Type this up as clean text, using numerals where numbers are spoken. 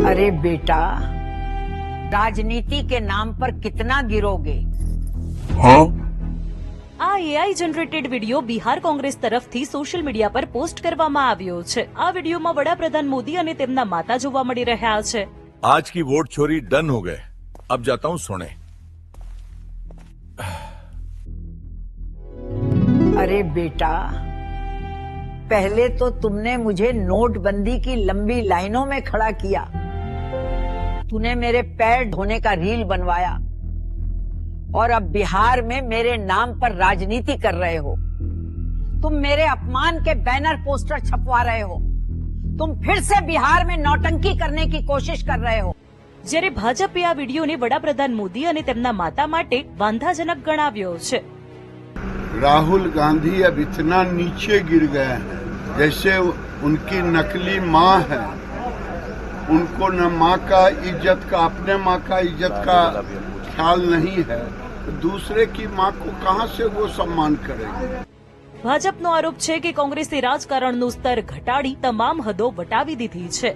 अरे बेटा, राजनीति के नाम पर कितना गिरोगे? આ AI generated video Bihar Congress તરફથી સોશિયલ મીડિયા પર પોસ્ટ કરવામાં આવ્યો છે। આ વિડીયોમાં વડાપ્રધાન મોદી અને તેમના માતા જોવા મળી રહ્યા છે। आज की वोट चोरी डन हो गए, अब जाता हूँ सोने। अरे बेटा, पहले तो तुमने मुझे नोटबंदी की लंबी लाइनों में खड़ा किया, तूने मेरे पैर धोने का रील बनवाया और अब बिहार में मेरे नाम पर राजनीति कर रहे हो। तुम मेरे अपमान के बैनर पोस्टर छपवा रहे हो। तुम फिर से बिहार में नौटंकी करने की कोशिश कर रहे हो। જ્યારે ભાજપે આ વિડીયોને વડાપ્રધાન મોદી અને તેમના માતા માટે વાંધાજનક ગણાવ્યો છે। राहुल गांधी अब इतना नीचे गिर गए हैं जैसे उनकी नकली माँ है। उनको न माँ का इज्जत का, अपने माँ का इज्जत का ख्याल नहीं है, दूसरे की माँ को कहाँ से वो सम्मान करेंगे। ભાજપનો આરોપ છે કે કોંગ્રેસે રાજકારણનું સ્તર ઘટાડી તમામ હદો વટાવી દીધી છે।